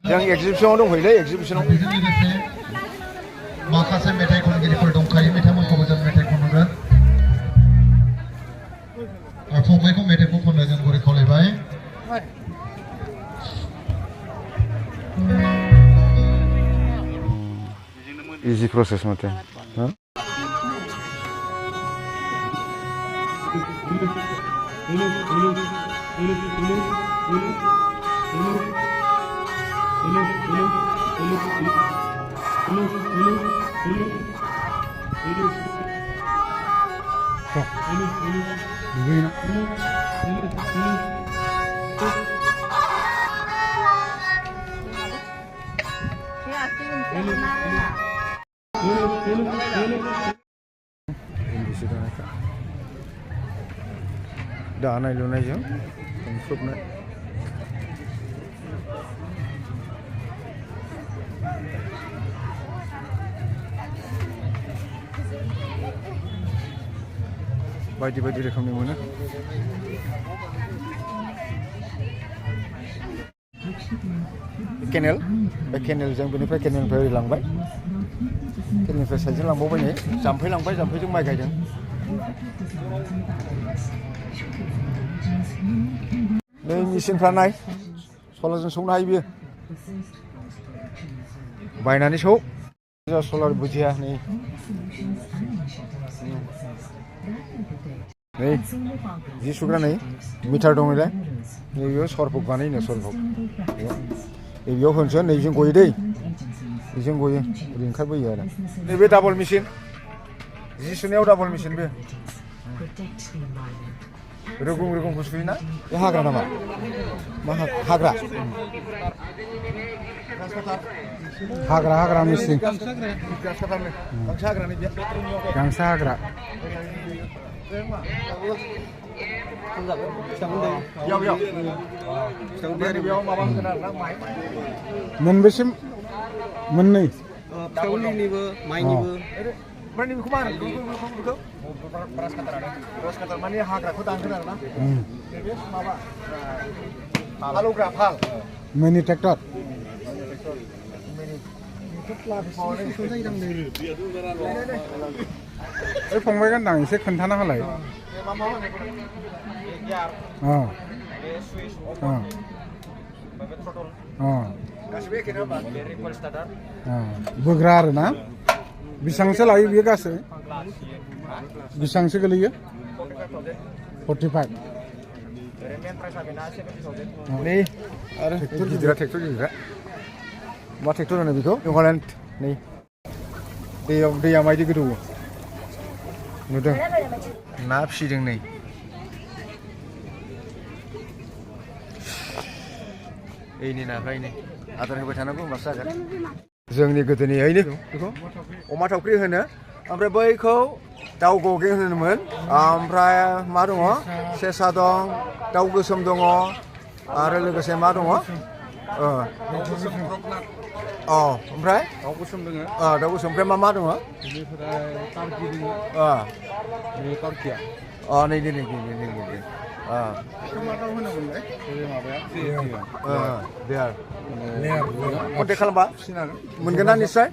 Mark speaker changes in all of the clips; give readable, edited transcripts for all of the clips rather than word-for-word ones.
Speaker 1: जों एक्जिबिसनाव दंफैयोलै एक्जिबिसनाव
Speaker 2: माखासे मेथाइ खनगिरिफोर दंखायो बिथांमोनखौबो जों मेथाइ खनगोन फंबायखौ मेथाइखौ खननो जों गुरै खावलायबाय
Speaker 1: इजि प्रसेस माथो हा दानाय लुनायजों बुंफबनाय बायदि बायदि रोखोमनि मोनो केनेल बे केनेलजों बेनिफ्राय केनेलनिफ्राय ओरै लांबाय केनेलनिफ्राय साइडजों लांबावबाय नै जाम्फै लांबाय जाम्फैजों माइ गायदों नै मेचिनफ्रा नाय सलारजों सौनो हायो बियो बायनानै सौ सलार बुजिया नै नै जि सुग्रा नै मिटार दं नालाय नैबेयाव सरफक बानायनो सरफक नैबेयाव होनसै नैजों गयो दै बेजों गयो ओरै ओंखारबोयो आरो नैबे डाबल मेचिन जि सुनायाव डाबल मेचिन बे रुगुं रुगुंखौ सुयोना बे हाग्रा नामा मा हाग्रा हाग्रा मेचिन गांसो हाग्रा मोनबेसिम मोननै
Speaker 3: फिथाइनिबो माइनिबो
Speaker 1: ओमफ्राय नैबेखौ मा होनो बेखौ ब्रास काटार माने हाग्राखौ दानगोन आरोना नैबे माबा हालौग्रा फाल मिनि ट्रेक्टर
Speaker 4: ए फंबाय गानदां एसे खोन्थाना होलाय बोग्रा आरो ना बेसेबांसो लायो बियो गासै बेसेबांसो गोलैयो 45
Speaker 1: नै आरो ट्रेक्टर गिदिरा मा ट्रेक्टर होनो बेखौ हलेन्ड नै दैया मायदि गोदौवो नुदों ना फिसिदों नै एनि नाफ्रायनो आदार होबाय थानांगौ होमबासो जागोन जोंनि गोदोनि ओइनो बेखौ अमा थावख्रि होनो ओमफ्राय बैखौ दाउ गगे होनोमोन ओमफ्राय मा दङ सेसा दं दाउ गोसोम दङ आरो लोगोसे मा दङ ओमफ्राय
Speaker 4: दाउ गोसोम दङ
Speaker 1: दाउ गोसोम ओमफ्राय मा दङ
Speaker 4: बेनिफ्राय टार्कि दङ टार्किया
Speaker 1: नै
Speaker 4: मा दाउ होनोमोनलाय बे माबाया
Speaker 1: कन्टेक्ट खालामबा मोनगोन ना निश्चय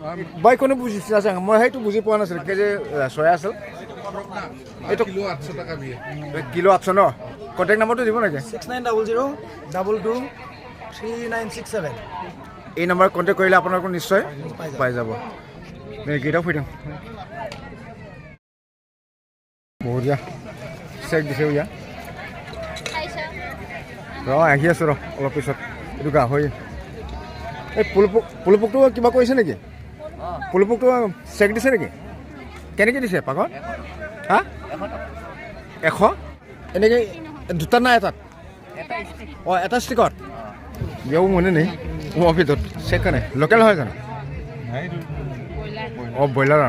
Speaker 1: बाइकखौनो बुजिफिना जों मैहायथ' बुजि पोৱা नाছিল केजे सया আছিল
Speaker 4: এইটো কিলো 800 টাকা বিয়ে
Speaker 1: কিলো 800 ন কন্টেক্ট নাম্বাৰটো দিব নেকি
Speaker 3: 6900223967
Speaker 1: এই নাম্বাৰত কন্টেক্ট কৰিলে আপোনালোকক নিশ্চয় পাই যাব নে গেটাও ফিডাম বঢ়িয়া চেক দিছে ইয়া আহি আছো অলপ পিছত এইটো গাহৰি এই পুলপকটো কিবা কৰিছে নেকি পুলপকটো চেক দিছে নেকি কেনেকৈ দিছে পাকত হা 100 এনেকৈ দুটা নাই এটাত এটা ষ্টিকত বেয়াও মোনে নেই অ ভিতৰত চেক কৰে লোকেল হয় জানো ব্ৰইলাৰ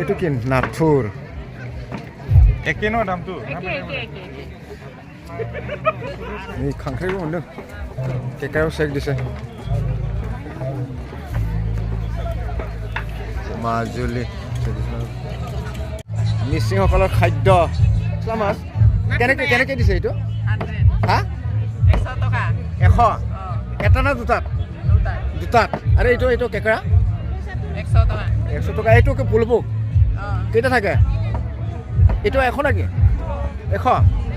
Speaker 1: এইটো কি নাথুৰ
Speaker 4: একে ন দামটো
Speaker 1: এই খাংখ্ৰাইও মোन्दों কেকাও চেক দিছে মাজুলী মিচিংসকলৰ খাদ্য মাছ কেনেকৈ দিছে এইটো হা
Speaker 5: 100 টকা
Speaker 1: 100 এটা না দুটাত দুটাত আৰু এইটো কেঁকৰা 100 টকা এইটো পুলপুক কেইটা থাকে এইটো 100 নেকি 100